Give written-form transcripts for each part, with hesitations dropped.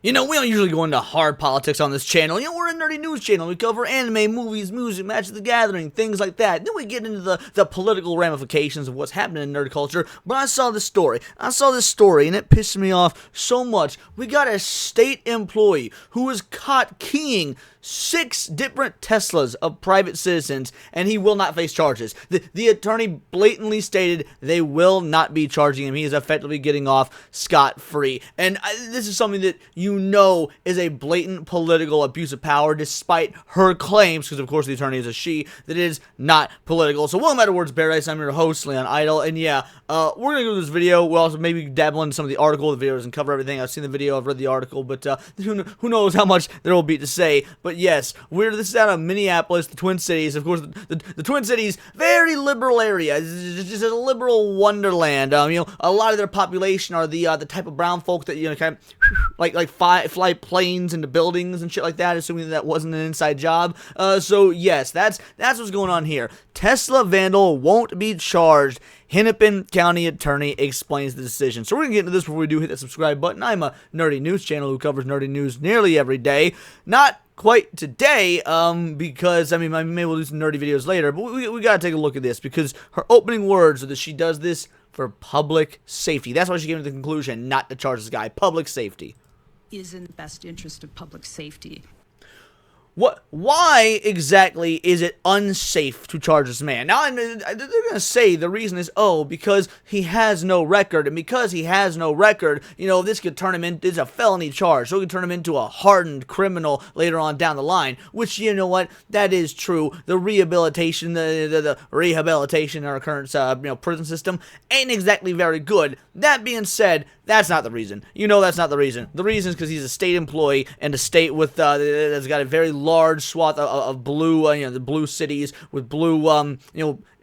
You know, we don't usually go into hard politics on this channel. You know, we're a nerdy news channel. We cover anime, movies, music, Magic the Gathering, things like that. Then we get into the political ramifications of what's happening in nerd culture. But I saw this story. And it pissed me off so much. We got a state employee who was caught keying 6 different Teslas of private citizens, and he will not face charges. The attorney blatantly stated they will not be charging him. He is effectively getting off scot-free. And this is something that you know is a blatant political abuse of power, despite her claims, because of course the attorney is a she, that it is not political. So welcome back to Words Paradise. I'm your host, Leon Idle, and yeah, we're gonna go through this video. We'll also maybe dabble into some of the article. The video doesn't cover everything. I've seen the video, I've read the article, but who knows how much there will be to say. But yes, this is out of Minneapolis, the Twin Cities. Of course, the Twin Cities, very liberal area. It's just a liberal wonderland. You know, a lot of their population are the type of brown folk that, you know, kind of like fly planes into buildings and shit like that, assuming that wasn't an inside job. So yes, that's what's going on here. Tesla vandal won't be charged. Hennepin County attorney explains the decision. So we're going to get into this before we do hit that subscribe button. I'm a nerdy news channel who covers nerdy news nearly every day. Not quite today, because, I mean, maybe we'll do some nerdy videos later, but we got to take a look at this, because her opening words are that she does this for public safety. That's why she came to the conclusion not to charge this guy. Public safety is in the best interest of public safety. Why exactly is it unsafe to charge this man? Now, they're going to say the reason is, because he has no record. And because he has no record, you know, this could turn him into, it's a felony charge. So it could turn him into a hardened criminal later on down the line. Which, you know what, that is true. The rehabilitation, the rehabilitation in our current, prison system ain't exactly very good. That being said, that's not the reason. You know that's not the reason. The reason is because he's a state employee, and a state with that's got a very large swath of blue, the blue cities with blue,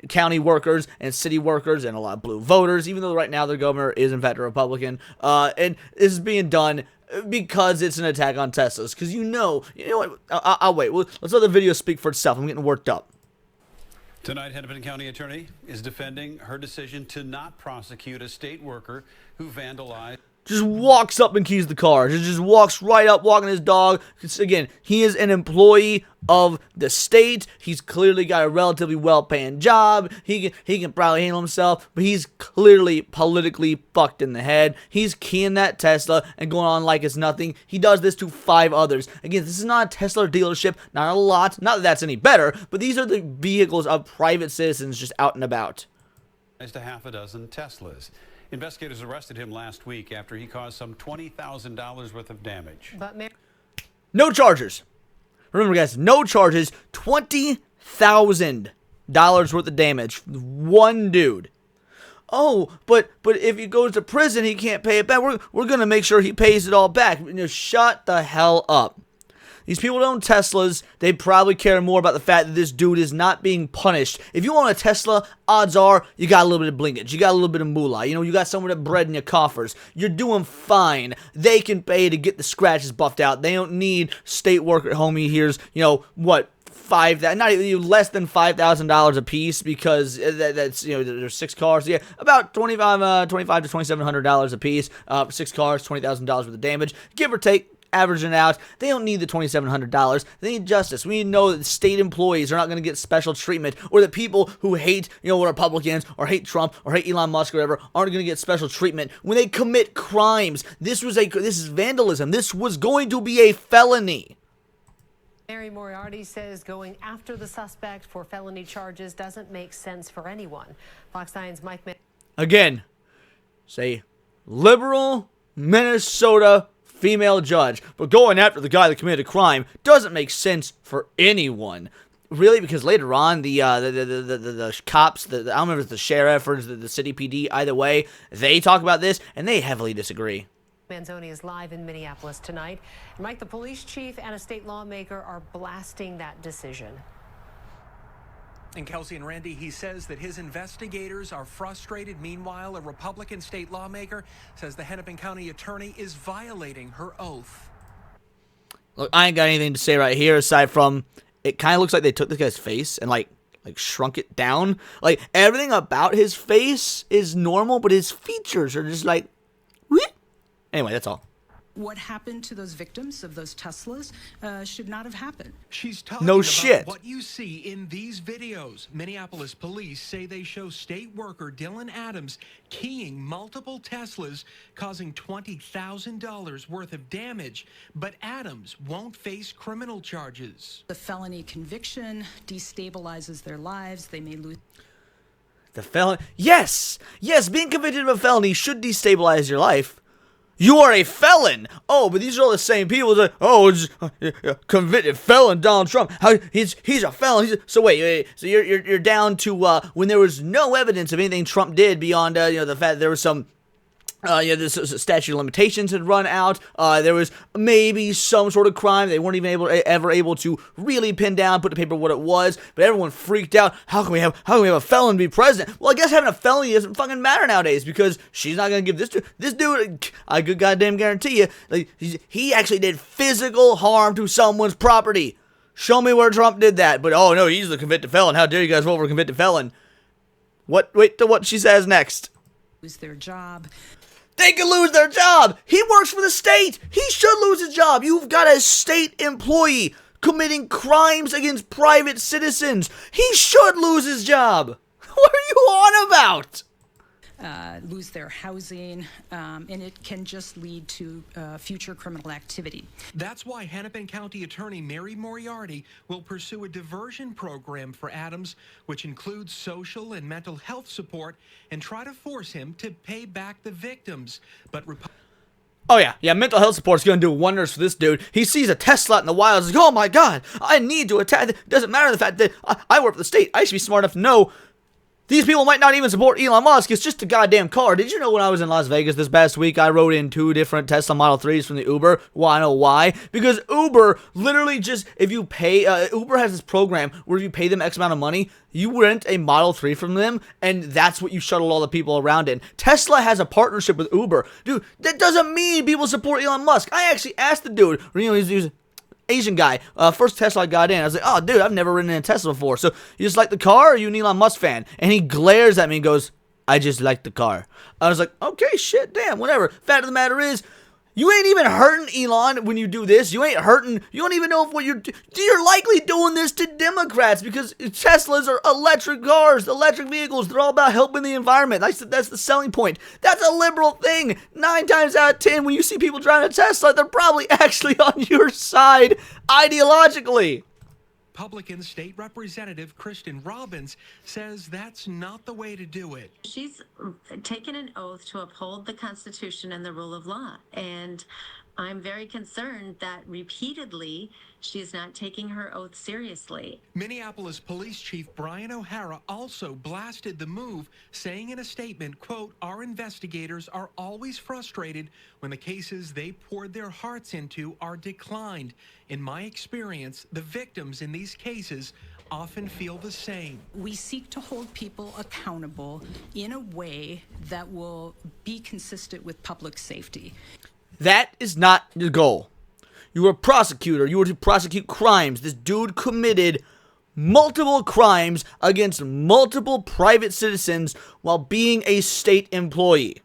county workers and city workers and a lot of blue voters. Even though right now their governor is in fact a Republican, and this is being done because it's an attack on Teslas. Because you know what? I'll wait. Let's let the video speak for itself. I'm getting worked up. Tonight, Hennepin County attorney is defending her decision to not prosecute a state worker who vandalized. Just walks up and keys the car. Just walks right up, walking his dog. Again, he is an employee of the state. He's clearly got a relatively well-paying job. He can probably handle himself, but he's clearly politically fucked in the head. He's keying that Tesla and going on like it's nothing. He does this to 5 others. Again, this is not a Tesla dealership, not a lot. Not that that's any better, but these are the vehicles of private citizens just out and about. To half a dozen Teslas. Investigators arrested him last week after he caused some $20,000 worth of damage. But no charges. Remember, guys, no charges. $20,000 worth of damage. One dude. Oh, but if he goes to prison, he can't pay it back. We're gonna make sure he pays it all back. You know, shut the hell up. These people don't own Teslas. They probably care more about the fact that this dude is not being punished. If you own a Tesla, odds are you got a little bit of blinkage. You got a little bit of moolah. You know, you got some of that bread in your coffers. You're doing fine. They can pay to get the scratches buffed out. They don't need state worker homie here's, what, not even less than $5,000 a piece, because that's, there's 6 cars. Yeah, about $25 to $2,700 a piece. 6 cars, $20,000 worth of damage, give or take. Averaging out. They don't need the $2,700. They need justice. We need to know that state employees are not going to get special treatment, or that people who hate, Republicans or hate Trump or hate Elon Musk or whatever aren't going to get special treatment when they commit crimes. This is vandalism. This was going to be a felony. Mary Moriarty says going after the suspect for felony charges doesn't make sense for anyone. Fox 9's Mike. Again, say liberal Minnesota female judge, but going after the guy that committed a crime doesn't make sense for anyone. Really, because later on, the cops, I don't remember if it's the sheriff or the city PD, either way, they talk about this, and they heavily disagree. Manzoni is live in Minneapolis tonight. Mike, the police chief and a state lawmaker are blasting that decision. And Kelsey and Randy, he says that his investigators are frustrated. Meanwhile, a Republican state lawmaker says the Hennepin County attorney is violating her oath. Look, I ain't got anything to say right here aside from it kind of looks like they took this guy's face and like shrunk it down. Like, everything about his face is normal, but his features are just like, whoop. Anyway, that's all. What happened to those victims of those Teslas should not have happened. She's talking No about shit. what you see in these videos. Minneapolis police say they show state worker Dylan Adams keying multiple Teslas, causing $20,000 worth of damage. But Adams won't face criminal charges. The felony conviction destabilizes their lives. They may lose. The felon? Yes! Yes, being convicted of a felony should destabilize your life. You are a felon! Oh, but these are all the same people that, oh, it's, convicted felon Donald Trump. How, he's a felon. So wait, so you're down to when there was no evidence of anything Trump did beyond the fact that there was some this statute of limitations had run out. There was maybe some sort of crime they weren't even ever able to really pin down, put to paper what it was. But everyone freaked out. How can we have a felon be president? Well, I guess having a felony doesn't fucking matter nowadays, because she's not gonna give this dude. I could goddamn guarantee you, like, he actually did physical harm to someone's property. Show me where Trump did that. But oh no, he's the convicted felon. How dare you guys vote for a convicted felon? Wait till what she says next. Lose their job. They could lose their job. He works for the state. He should lose his job. You've got a state employee committing crimes against private citizens. He should lose his job. What are you on about? Lose their housing, and it can just lead to future criminal activity. That's why Hennepin County Attorney Mary Moriarty will pursue a diversion program for Adams, which includes social and mental health support, and try to force him to pay back the victims. But Oh yeah, mental health support's gonna do wonders for this dude. He sees a Tesla in the wild, he's like, oh my god, I need to attack. It doesn't matter the fact that I work for the state. I should be smart enough to know these people might not even support Elon Musk. It's just a goddamn car. Did you know when I was in Las Vegas this past week, I rode in 2 different Tesla Model 3s from the Uber? Wanna know why? Because Uber literally just, if you pay, Uber has this program where if you pay them X amount of money, you rent a Model 3 from them, and that's what you shuttle all the people around in. Tesla has a partnership with Uber. Dude, that doesn't mean people support Elon Musk. I actually asked the dude, he's Asian guy, first Tesla I got in, I was like, oh dude, I've never ridden in a Tesla before, so you just like the car, or are you an Elon Musk fan? And he glares at me and goes, I just like the car. I was like, okay, shit, damn, whatever. Fact of the matter is, you ain't even hurting Elon when you do this. You ain't hurting, you don't even know if what you're likely doing this to Democrats, because Teslas are electric cars, electric vehicles. They're all about helping the environment. That's the selling point. That's a liberal thing. 9 times out of 10, when you see people driving a Tesla, they're probably actually on your side ideologically. Republican State Representative Kristen Robbins says that's not the way to do it. She's taken an oath to uphold the Constitution and the rule of law. And I'm very concerned that repeatedly she is not taking her oath seriously. Minneapolis Police Chief Brian O'Hara also blasted the move, saying in a statement, quote, our investigators are always frustrated when the cases they poured their hearts into are declined. In my experience, the victims in these cases often feel the same. We seek to hold people accountable in a way that will be consistent with public safety. That is not the goal. You are a prosecutor. You are to prosecute crimes. This dude committed multiple crimes against multiple private citizens while being a state employee.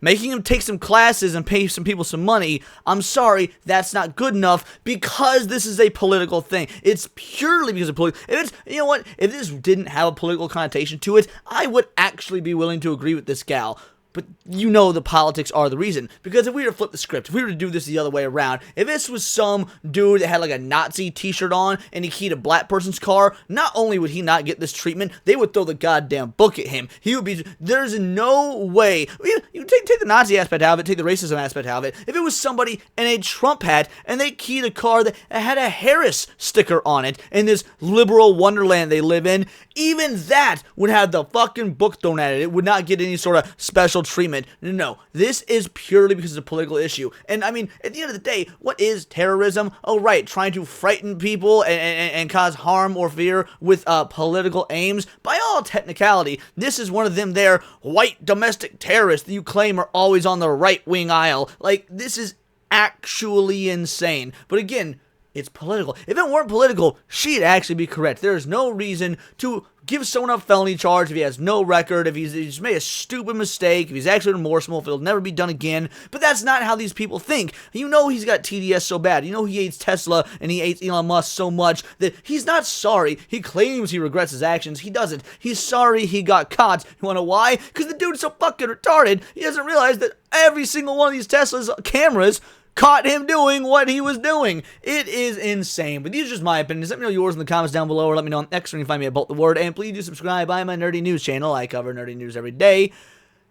Making him take some classes and pay some people some money, I'm sorry, that's not good enough, because this is a political thing. It's purely because of political. If it's, you know what, if this didn't have a political connotation to it, I would actually be willing to agree with this gal. But you know the politics are the reason. Because if we were to flip the script, if we were to do this the other way around, if this was some dude that had like a Nazi t-shirt on and he keyed a black person's car, not only would he not get this treatment, they would throw the goddamn book at him. He would be, there's no way. You take the Nazi aspect out of it, take the racism aspect out of it. If it was somebody in a Trump hat and they keyed a car that had a Harris sticker on it in this liberal wonderland they live in, even that would have the fucking book thrown at it. It would not get any sort of special treatment. No, this is purely because it's a political issue. And I mean, at the end of the day, what is terrorism? Oh right, trying to frighten people and cause harm or fear with political aims. By all technicality, this is one of them there white domestic terrorists that you claim are always on the right-wing aisle. Like, this is actually insane. But again, it's political. If it weren't political, she'd actually be correct. There is no reason to give someone a felony charge if he has no record, if he's made a stupid mistake, if he's actually remorseful, if it'll never be done again. But that's not how these people think. You know he's got TDS so bad. You know he hates Tesla and he hates Elon Musk so much that he's not sorry. He claims he regrets his actions. He doesn't. He's sorry he got caught. You wanna know why? Because the dude's so fucking retarded. He doesn't realize that every single one of these Tesla's cameras caught him doing what he was doing. It is insane. But these are just my opinions. Let me know yours in the comments down below, or let me know on X where you can find me at Bolt the Word. And please do subscribe. I'm a nerdy news channel. I cover nerdy news every day.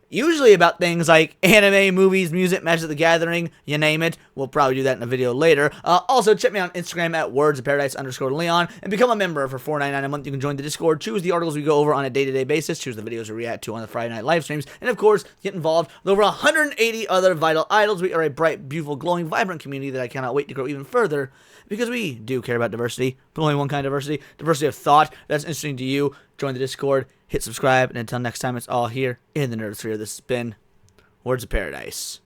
Usually about things like anime, movies, music, Magic the Gathering, you name it. We'll probably do that in a video later. Also, check me out on Instagram at wordsofparadise_Leon and become a member for $4.99 a month. You can join the Discord, choose the articles we go over on a day-to-day basis, choose the videos we react to on the Friday night live streams, and of course, get involved with over 180 other vital idols. We are a bright, beautiful, glowing, vibrant community that I cannot wait to grow even further because we do care about diversity, but only one kind of diversity, diversity of thought. That's interesting to you. Join the Discord, hit subscribe, and until next time, it's all here in the Nerd Sphere. This has been Words of Paradise.